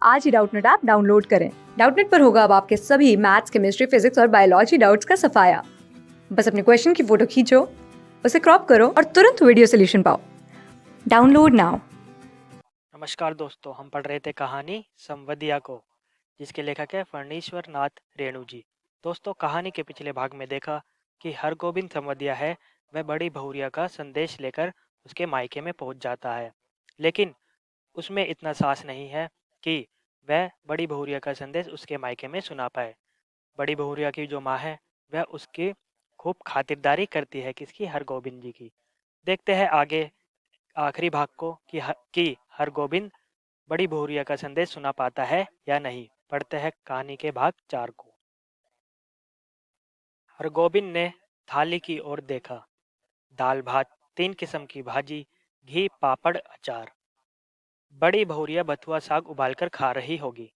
आज ही Doubtnut app download करें। Doubtnut पर होगा अब आपके सभी मैथ्स, केमिस्ट्री, फिजिक्स और बायोलॉजी डाउट्स का सफाया। बस अपने क्वेश्चन की फोटो खींचो, उसे क्रॉप करो और तुरंत वीडियो सोल्यूशन पाओ। Download now. नमस्कार दोस्तों, हम पढ़ रहे थे कहानी संवदिया को, जिसके लेखक है फणीश्वर नाथ रेणु जी। दोस्तों, कहानी के पिछले भाग में देखा कि हरगोविंद संवदिया है वह बड़ी बहुरिया का संदेश लेकर उसके मायके में पहुंच जाता है, लेकिन उसमें इतना साहस नहीं है कि वह बड़ी बहुरिया का संदेश उसके मायके में सुना पाए। बड़ी बहुरिया की जो माँ है वह उसकी खूब खातिरदारी करती है, किसकी? हरगोविंद जी की। देखते हैं आगे आखिरी भाग को कि हरगोविंद बड़ी बहुरिया का संदेश सुना पाता है या नहीं। पढ़ते हैं कहानी के भाग 4 को। हरगोविंद ने थाली की ओर देखा। दाल भात, 3 किस्म की भाजी, घी, पापड़, अचार। बड़ी बहुरिया बथुआ साग उबालकर खा रही होगी।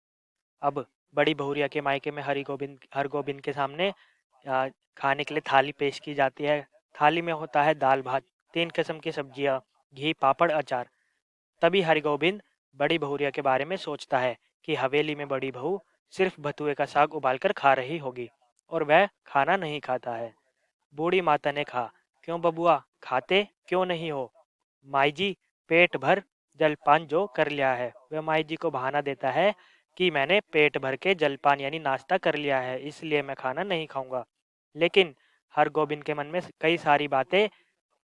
अब बड़ी बहुरिया के मायके में हरगोविंद के सामने खाने के लिए थाली पेश की जाती है। थाली में होता है दाल भात, 3 किस्म की सब्जियां, घी, पापड़, अचार। तभी हरगोविंद बड़ी बहुरिया के बारे में सोचता है कि हवेली में बड़ी बहू सिर्फ बथुए का साग उबालकर खा रही होगी और वह खाना नहीं खाता है। बूढ़ी माता ने कहा, क्यों बबुआ, खाते क्यों नहीं हो? माई जी, पेट भर जलपान जो कर लिया है। वह माई जी को बहाना देता है कि मैंने पेट भर के जलपान यानी नाश्ता कर लिया है, इसलिए मैं खाना नहीं खाऊंगा। लेकिन हरगोविंद के मन में कई सारी बातें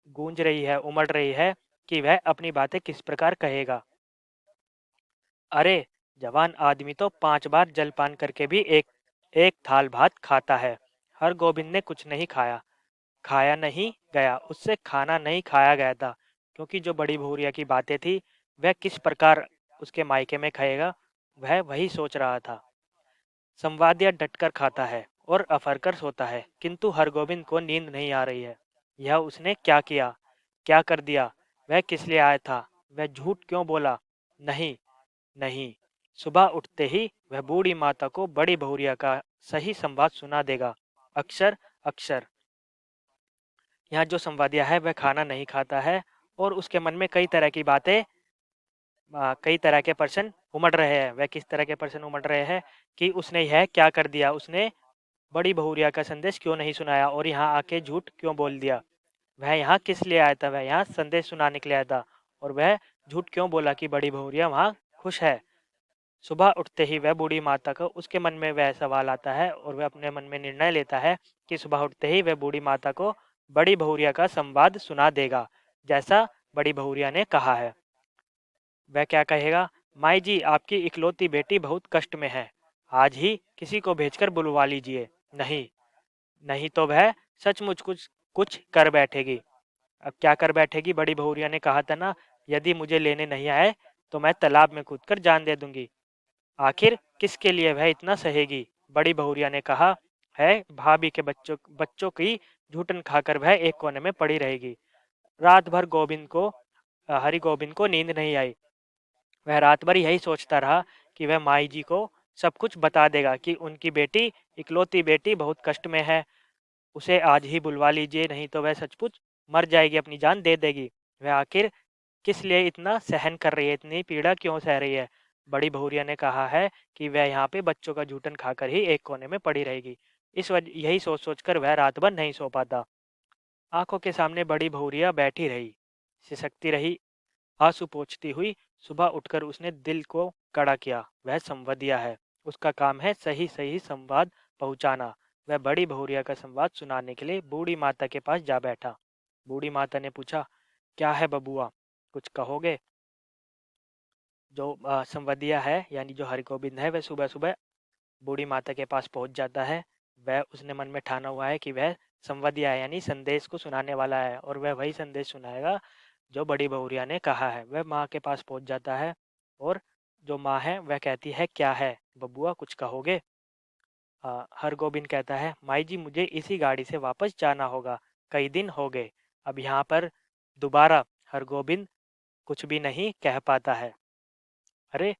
गूंज रही है, उमड़ रही है कि वह अपनी बातें किस प्रकार कहेगा। अरे, जवान आदमी तो 5 बार जलपान करके भी एक एक थाल भात खाता है। हरगोविंद ने कुछ नहीं खाया। खाया नहीं गया, उससे खाना नहीं खाया गया था, क्योंकि जो बड़ी बहुरिया की बातें थी वह किस प्रकार उसके मायके में खाएगा, वह वही सोच रहा था। संवादिया डटकर खाता है और अफरकर सोता है, किंतु हरगोविंद को नींद नहीं आ रही है। यह उसने क्या किया, क्या कर दिया? वह किस लिए आया था? वह झूठ क्यों बोला? नहीं, नहीं। सुबह उठते ही वह बूढ़ी माता को बड़ी बहुरिया का सही संवाद सुना देगा, अक्षर अक्षर। यहाँ जो संवादिया है वह खाना नहीं खाता है और उसके मन में कई तरह की बातें, कई तरह के प्रश्न उमड़ रहे हैं। वह किस तरह के प्रश्न उमड़ रहे हैं कि उसने यह क्या कर दिया, उसने बड़ी बहुरिया का संदेश क्यों नहीं सुनाया और यहाँ आके झूठ क्यों बोल दिया? वह यहाँ किस लिए आया था? वह यहाँ संदेश सुनाने के लिए आया था और वह झूठ क्यों बोला कि बड़ी बहुरिया वहाँ खुश है? सुबह उठते ही वह बूढ़ी माता को उसके मन में वह सवाल आता है और वह अपने मन में निर्णय लेता है कि सुबह उठते ही वह बूढ़ी माता को बड़ी बहुरिया का संवाद सुना देगा, जैसा बड़ी बहुरिया ने कहा है। वह क्या कहेगा? माई जी, आपकी इकलौती बेटी बहुत कष्ट में है, आज ही किसी को भेजकर बुलवा लीजिए। नहीं, नहीं तो वह सचमुच कुछ कुछ कर बैठेगी। अब क्या कर बैठेगी? बड़ी बहुरिया ने कहा था ना, यदि मुझे लेने नहीं आए तो मैं तालाब में कूदकर जान दे दूंगी। आखिर किसके लिए वह इतना सहेगी? बड़ी बहुरिया ने कहा है, भाभी के बच्चों बच्चों की झूठन खाकर वह एक कोने में पड़ी रहेगी। रात भर हरि गोविंद को नींद नहीं आई। वह रात भर यही सोचता रहा कि वह माई जी को सब कुछ बता देगा कि उनकी बेटी, इकलौती बेटी बहुत कष्ट में है, उसे आज ही बुलवा लीजिए, नहीं तो वह सचमुच मर जाएगी, अपनी जान दे देगी। वह आखिर किस लिए इतना सहन कर रही है, इतनी पीड़ा क्यों सह रही है? बड़ी बहुरिया ने कहा है कि वह यहाँ पे बच्चों का जूठन खाकर ही एक कोने में पड़ी रहेगी। इस वजह यही सोच सोच कर वह रात भर नहीं सो पाता। आंखों के सामने बड़ी बहुरिया बैठी रही, सिसकती रही, आंसू पोंछती हुई। सुबह उठकर उसने दिल को कड़ा किया। वह संवदिया है, उसका काम है सही सही संवाद पहुंचाना। वह बड़ी बहुरिया का संवाद सुनाने के लिए बूढ़ी माता के पास जा बैठा। बूढ़ी माता ने पूछा, क्या है बबुआ, कुछ कहोगे? जो संवदिया है यानी जो हरगोविंद है, वह सुबह सुबह बूढ़ी माता के पास पहुंच जाता है। वह उसने मन में ठाना हुआ है कि वह संवदिया है यानी संदेश को सुनाने वाला है और वह वही संदेश सुनाएगा जो बड़ी बहुरिया ने कहा है। वह माँ के पास पहुंच जाता है और जो माँ है वह कहती है, क्या है बबुआ, कुछ कहोगे? हरगोविंद कहता है, माई जी, मुझे इसी गाड़ी से वापस जाना होगा, कई दिन हो गए। अब यहाँ पर दोबारा हरगोविंद कुछ भी नहीं कह पाता है। अरे,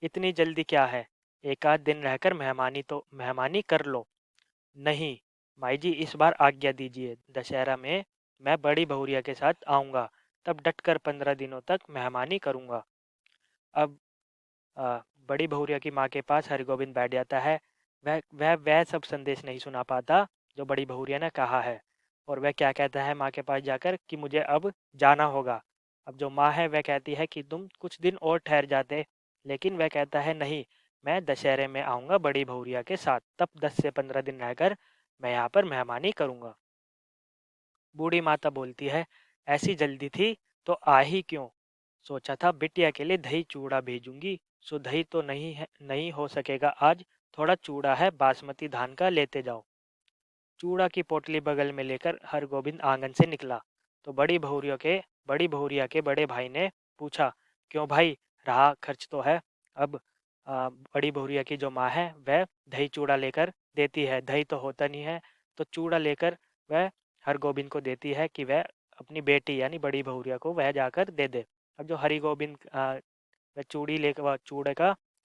इतनी जल्दी क्या है, एक आध दिन रहकर मेहमानी कर लो। नहीं माई जी, इस बार आज्ञा दीजिए, दशहरा में मैं बड़ी बहुरिया के साथ आऊंगा, तब डटकर 15 दिनों तक मेहमानी करूंगा। अब बड़ी बहुरिया की माँ के पास हरगोविंद बैठ जाता है। वह सब संदेश नहीं सुना पाता जो बड़ी बहुरिया ने कहा है, और वह क्या कहता है माँ के पास जाकर कि मुझे अब जाना होगा। अब जो माँ है वह कहती है कि तुम कुछ दिन और ठहर जाते, लेकिन वह कहता है नहीं, मैं दशहरे में आऊँगा बड़ी बहुरिया के साथ, तब 10 से 15 दिन रहकर मैं यहाँ पर मेहमानी करूँगा। बूढ़ी माता बोलती है, ऐसी जल्दी थी तो आ ही क्यों, सोचा था बिटिया के लिए दही चूड़ा भेजूंगी, सो दही तो नहीं हो सकेगा आज, थोड़ा चूड़ा है बासमती धान का लेते जाओ। चूड़ा की पोटली बगल में लेकर हरगोविंद आंगन से निकला तो बड़ी बहुरिया के बड़े भाई ने पूछा, क्यों भाई, रहा खर्च तो है। अब बड़ी बहुरिया की जो माँ है वह दही चूड़ा लेकर देती है, दही तो होता नहीं है, तो चूड़ा लेकर वह हरगोविंद को देती है कि वह अपनी बेटी यानी बड़ी बहुरिया को वह जाकर दे दे। अब जो हरिगोविंद वह चूड़ी लेकर वह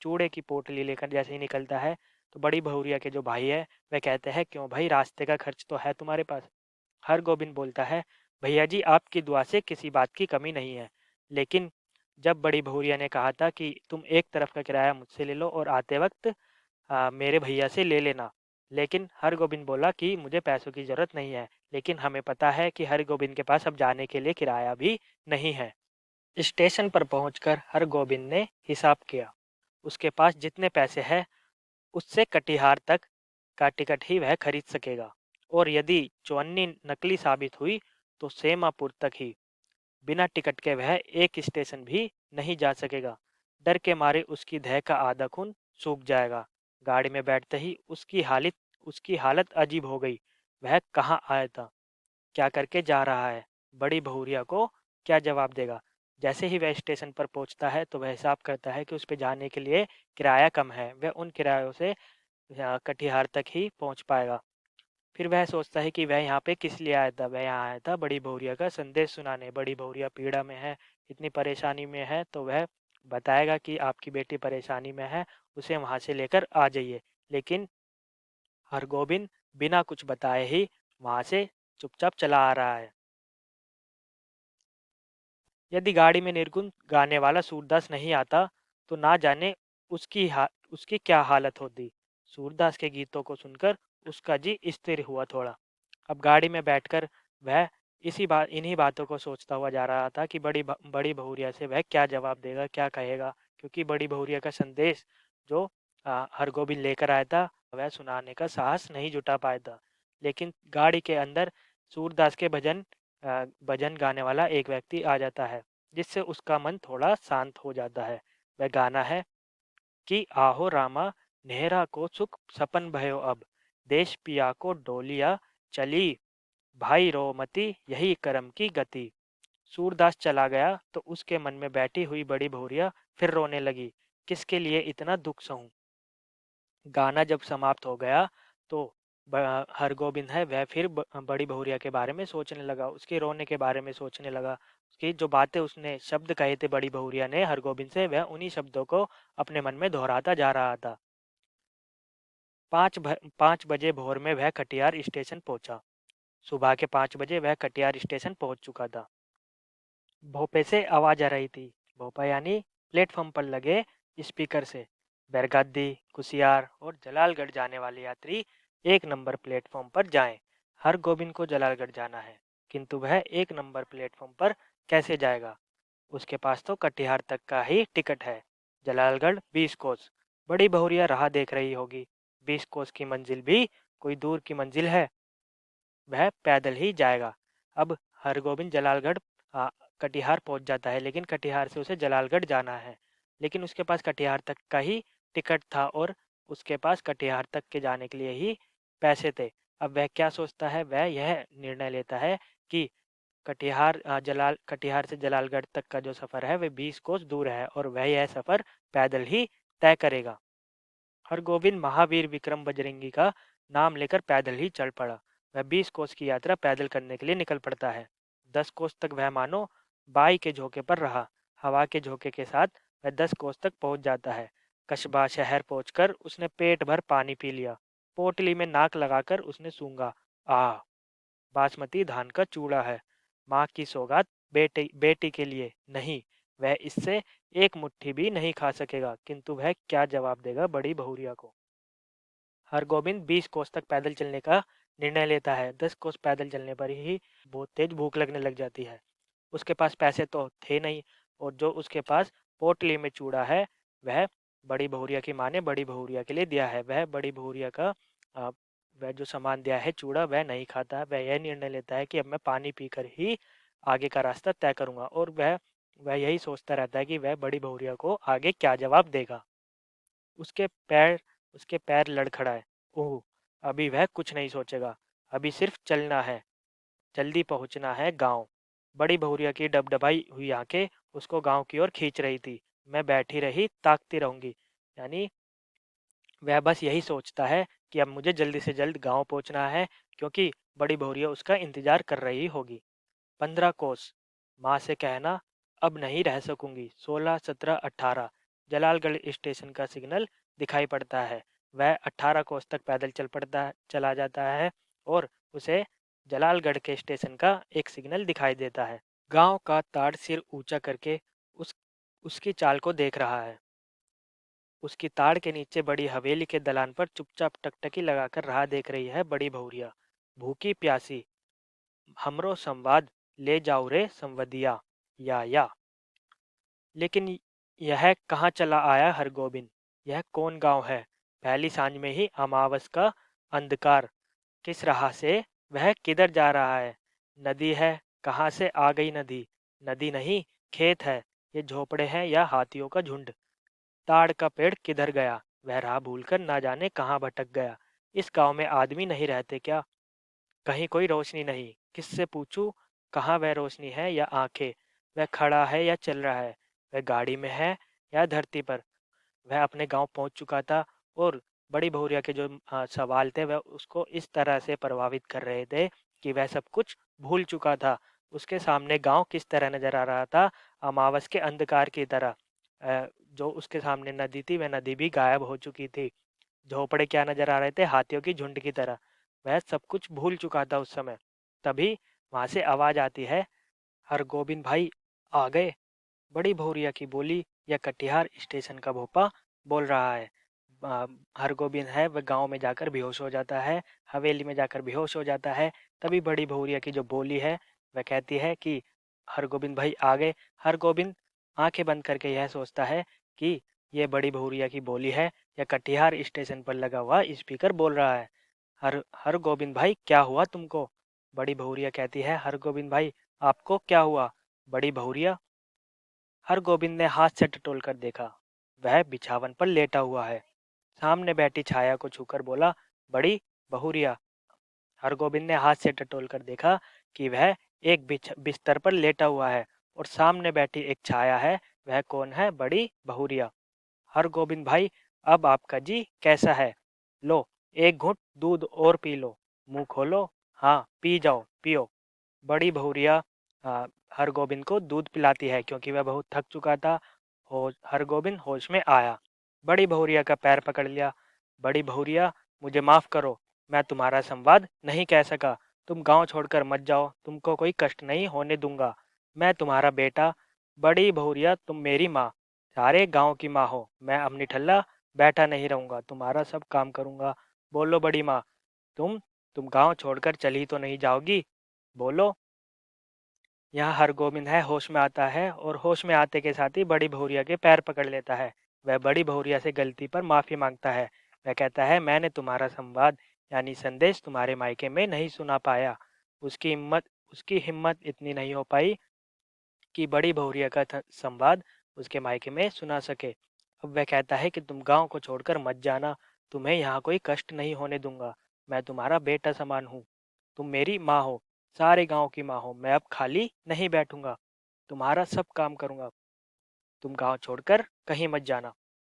चूड़े की पोटली लेकर जैसे ही निकलता है, तो बड़ी बहुरिया के जो भाई है वह कहते हैं, क्यों भाई, रास्ते का खर्च तो है तुम्हारे पास। हरगोविंद बोलता है, भैया जी आपकी दुआ से किसी बात की कमी नहीं है, लेकिन जब बड़ी बहुरिया ने कहा था कि तुम एक तरफ का किराया मुझसे ले लो और आते वक्त मेरे भैया से ले लेना, लेकिन हरगोविंद बोला कि मुझे पैसों की जरूरत नहीं है, लेकिन हमें पता है कि हरगोविंद के पास अब जाने के लिए किराया भी नहीं है। स्टेशन पर पहुंचकर हरगोविंद ने हिसाब किया, उसके पास जितने पैसे हैं उससे कटिहार तक का टिकट ही वह खरीद सकेगा, और यदि चौन्नी नकली साबित हुई तो सेमापुर तक ही, बिना टिकट के वह एक स्टेशन भी नहीं जा सकेगा। डर के मारे उसकी देह का आधा खून सूख जाएगा। गाड़ी में बैठते ही उसकी हालत अजीब हो गई। वह कहाँ आया था, क्या करके जा रहा है, बड़ी बहुरिया को क्या जवाब देगा। जैसे ही वह स्टेशन पर पहुंचता है तो वह हिसाब करता है कि उस पर जाने के लिए किराया कम है, वह उन किरायों से कटिहार तक ही पहुंच पाएगा। फिर वह सोचता है कि वह यहाँ पे किस लिए आया था। वह यहाँ आया था बड़ी बहुरिया का संदेश सुनाने। बड़ी बहुरिया पीड़ा में है, इतनी परेशानी में है, तो वह बताएगा कि आपकी बेटी परेशानी में है, उसे वहां से लेकर आ जाइए। लेकिन हरगोविंद बिना कुछ बताए ही वहां से चुपचाप चला आ रहा है। यदि गाड़ी में निर्गुण गाने वाला सूरदास नहीं आता तो ना जाने उसकी क्या हालत होती। सूरदास के गीतों को सुनकर उसका जी स्थिर हुआ थोड़ा। अब गाड़ी में बैठकर वह इन्हीं बातों को सोचता हुआ जा रहा था कि बड़ी बहुरिया से वह क्या जवाब देगा, क्या कहेगा, क्योंकि बड़ी बहुरिया का संदेश जो हरगोविंद लेकर आया था वह सुनाने का साहस नहीं जुटा पाया था। लेकिन गाड़ी के अंदर सूरदास के भजन गाने वाला एक व्यक्ति आ जाता है, जिससे उसका मन थोड़ा शांत हो जाता है। वह गाना है कि आहो रामा, नेहरा को सुख सपन भयो अब, देश पिया को डोलिया चली, भाई रो मती यही करम की गति। सूरदास चला गया तो उसके मन में बैठी हुई बड़ी बहुरिया फिर रोने लगी, किसके लिए इतना दुख सहूं। गाना जब समाप्त हो गया तो हरगोविंद है वह फिर बड़ी बहुरिया के बारे में सोचने लगा, उसके रोने के बारे में सोचने लगा। उसकी जो बातें उसने शब्द कहे थे बड़ी बहुरिया ने हरगोविंद से, वह उन्हीं शब्दों को अपने मन में दोहराता जा रहा था। 5 बजे भोर में वह कटिहार स्टेशन पहुंचा। सुबह के 5 बजे वह कटिहार स्टेशन पहुंच चुका था। भोपे से आवाज आ रही थी, भोपा यानी प्लेटफॉर्म पर लगे स्पीकर से, बैरगद्दी, कुसियार और जलालगढ़ जाने वाले यात्री 1 नंबर प्लेटफॉर्म पर जाएं। हर गोविंद को जलालगढ़ जाना है, किंतु वह 1 नंबर प्लेटफॉर्म पर कैसे जाएगा। उसके पास तो कटिहार तक का ही टिकट है, जलालगढ़ 20 कोस। बड़ी बहुरिया राह देख रही होगी, 20 कोस की मंजिल भी कोई दूर की मंजिल है, वह पैदल ही जाएगा। अब हरगोविंद जलालगढ़ कटिहार पहुंच जाता है, लेकिन कटिहार से उसे जलालगढ़ जाना है, लेकिन उसके पास कटिहार तक का ही टिकट था और उसके पास कटिहार तक के जाने के लिए ही पैसे थे। अब वह क्या सोचता है, वह यह निर्णय लेता है कि कटिहार से जलालगढ़ तक का जो सफ़र है वह 20 कोस दूर है और वह यह सफ़र पैदल ही तय करेगा। हरगोविंद महावीर विक्रम बजरंगी का नाम लेकर पैदल ही चल पड़ा। वह 20 कोस की यात्रा पैदल करने के लिए निकल पड़ता है। 10 कोस तक वह मानो बाई के झोंके पर रहा। हवा के झोंके के साथ वह 10 कोस तक पहुंच जाता है। कस्बा शहर पहुंचकर उसने पेट भर पानी पी लिया। पोटली में नाक लगाकर उसने सूंघा, आह, बासमती धान का चूड़ा है। माँ की सौगात बेटी बेटी के लिए नहीं, वह इससे एक मुट्ठी भी नहीं खा सकेगा, किंतु वह क्या जवाब देगा बड़ी बहुरिया को। हरगोविंद 20 कोस तक पैदल चलने का निर्णय लेता है। 10 कोस पैदल चलने पर ही बहुत तेज भूख लगने लग जाती है। उसके पास पैसे तो थे नहीं, और जो उसके पास पोटली में चूड़ा है वह बड़ी बहुरिया की माँ ने बड़ी बहुरिया के लिए दिया है। वह बड़ी बहुरिया का अ, वह जो सामान दिया है चूड़ा वह नहीं खाता। वह यह निर्णय लेता है कि अब मैं पानी पीकर ही आगे का रास्ता तय करूंगा, और वह यही सोचता रहता है कि वह बड़ी बहुरिया को आगे क्या जवाब देगा। उसके पैर उसके पैर लड़खड़ाए। ओह! अभी वह कुछ नहीं सोचेगा, अभी सिर्फ चलना है, जल्दी पहुंचना है गांव। बड़ी बहुरिया की डबडबाई हुई आंखें उसको गांव की ओर खींच रही थी। मैं बैठी रही ताकती रहूंगी, यानी वह बस यही सोचता है कि अब मुझे जल्दी से जल्द गांव पहुंचना है, क्योंकि बड़ी बहुरिया उसका इंतजार कर रही होगी। 15 कोस। माँ से कहना अब नहीं रह सकूंगी। 16, 17, 18। जलालगढ़ स्टेशन का सिग्नल दिखाई पड़ता है। वह 18 कोस तक पैदल चला जाता है, और उसे जलालगढ़ के स्टेशन का एक सिग्नल दिखाई देता है। गांव का ताड़ सिर ऊंचा करके उस उसकी चाल को देख रहा है। उसकी ताड़ के नीचे बड़ी हवेली के दलान पर चुपचाप टकटकी लगाकर राह देख रही है बड़ी बहुरिया। भूखी प्यासी, हमरो संवाद ले जाओ रे संवदिया, या। लेकिन यह कहाँ चला आया हरगोबिंद? यह कौन गांव है? पहली सांझ में ही अमावस का अंधकार। किस राह से? वह किधर जा रहा है? नदी है? कहाँ से आ गई नदी? नदी नहीं, खेत है। ये झोपड़े हैं या हाथियों का झुंड? ताड़ का पेड़ किधर गया? वह राह भूलकर ना जाने कहाँ भटक गया। इस गांव में आदमी नहीं रहते क्या? कहीं कोई रोशनी नहीं। किससे पूछूं कहाँ वह रोशनी है या आंखें? वह खड़ा है या चल रहा है? वह गाड़ी में है या धरती पर? वह अपने गांव पहुंच चुका था, और बड़ी बहुरिया के जो सवाल थे वह उसको इस तरह से प्रभावित कर रहे थे कि वह सब कुछ भूल चुका था। उसके सामने गांव किस तरह नजर आ रहा था? अमावस के अंधकार की तरह। जो उसके सामने नदी थी वह नदी भी गायब हो चुकी थी। झोपड़े क्या नजर आ रहे थे? हाथियों की झुंड की तरह। वह सब कुछ भूल चुका था उस समय। तभी वहां से आवाज आती है, हरगोबिंद भाई आ गए। बड़ी भौरिया की बोली या कटिहार स्टेशन का भोपा बोल रहा है। आ, हरगोबिंद है वह गांव में जाकर बेहोश हो जाता है, हवेली में जाकर बेहोश हो जाता है। तभी बड़ी भौरिया की जो बोली है वह कहती है कि हरगोबिंद भाई आ गए। हरगोबिंद आंखें बंद करके यह सोचता है कि ये बड़ी भौरिया की बोली है या कटिहार स्टेशन पर लगा हुआ स्पीकर बोल रहा है। हर गोविंद भाई क्या हुआ तुमको? बड़ी बहुरिया कहती है, हर गोविंद भाई आपको क्या हुआ? बड़ी बहुरिया, हर गोविंद ने हाथ से टटोल कर देखा। वह बिछावन पर लेटा हुआ है। सामने बैठी छाया को छूकर बोला, बड़ी बहुरिया। हर गोविंद ने हाथ से टटोल कर देखा कि वह एक बिस्तर पर लेटा हुआ है, और सामने बैठी एक छाया है। वह कौन है? बड़ी बहुरिया। हर गोविंद भाई अब आपका जी कैसा है? लो एक घूंट दूध और पी लो। मुंह खोलो, हाँ पी जाओ पियो। बड़ी बहुरिया आ, हर गोविंद को दूध पिलाती है, क्योंकि वह बहुत थक चुका था। हर गोविंद होश में आया। बड़ी बहुरिया का पैर पकड़ लिया। बड़ी बहुरिया, मुझे माफ करो, मैं तुम्हारा संवाद नहीं कह सका। तुम गांव छोड़कर मत जाओ, तुमको कोई कष्ट नहीं होने दूंगा। मैं तुम्हारा बेटा। बड़ी बहुरिया, तुम मेरी माँ, सारे गांव की माँ हो। मैं अपनी ठल्ला बैठा नहीं रहूंगा, तुम्हारा सब काम करूंगा। बोलो बड़ी माँ, तुम तुम गांव छोड़कर चली तो नहीं जाओगी? बोलो। यहाँ हरगोविंद है होश में आता है, और होश में आते के साथ ही बड़ी बहुरिया के पैर पकड़ लेता है। वह बड़ी बहुरिया से गलती पर माफी मांगता है। वह कहता है, मैंने तुम्हारा संवाद यानी संदेश तुम्हारे मायके में नहीं सुना पाया। उसकी हिम्मत इतनी नहीं हो पाई कि बड़ी बहुरिया का संवाद उसके मायके में सुना सके। अब वह कहता है कि तुम गांव को छोड़कर मत जाना, तुम्हें यहाँ कोई कष्ट नहीं होने दूंगा। मैं तुम्हारा बेटा समान हूँ, तुम मेरी माँ हो, सारे गांव की माँ हो। मैं अब खाली नहीं बैठूंगा, तुम्हारा सब काम करूंगा। तुम गांव छोड़कर कहीं मत जाना।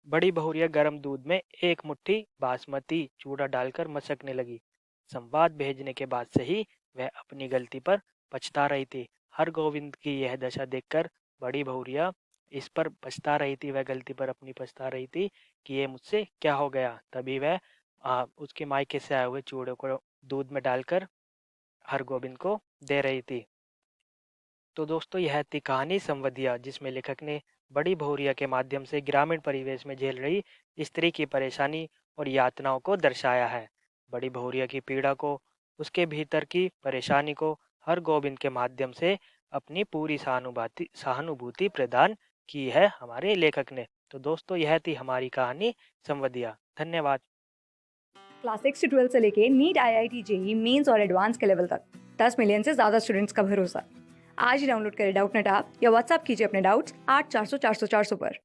बड़ी बहुरिया गर्म दूध में एक मुट्ठी बासमती चूड़ा डालकर मसकने लगी। संवाद भेजने के बाद से ही वह अपनी गलती पर पछता रही थी। हर गोविंद की यह दशा देखकर बड़ी बहुरिया इस पर पछता रही थी, वह गलती पर अपनी पछता रही थी कि ये मुझसे क्या हो गया। तभी वह उसके मायके से आए हुए चूड़े को दूध में डालकर हर गोविंद को दे रही थी। तो दोस्तों यह थी कहानी संवदिया, जिसमें लेखक ने बड़ी बहुरिया के माध्यम से ग्रामीण परिवेश में झेल रही स्त्री की परेशानी और यातनाओं को दर्शाया है। बड़ी बहुरिया की पीड़ा को, उसके भीतर की परेशानी को हर गोविंद के माध्यम से अपनी पूरी सहानुभूति सहानुभूति प्रदान की है हमारे लेखक ने। तो दोस्तों यह थी हमारी कहानी संवदिया। धन्यवाद। क्लास 6 से 12 से लेके नीट, IIT, जेई मेंस और एडवांस के लेवल तक 10 मिलियन से ज़्यादा स्टूडेंट्स का भरोसा। आज ही डाउनलोड करें डाउटनेट ऐप या व्हाट्सएप कीजिए अपने डाउट्स 8400 400 400 पर।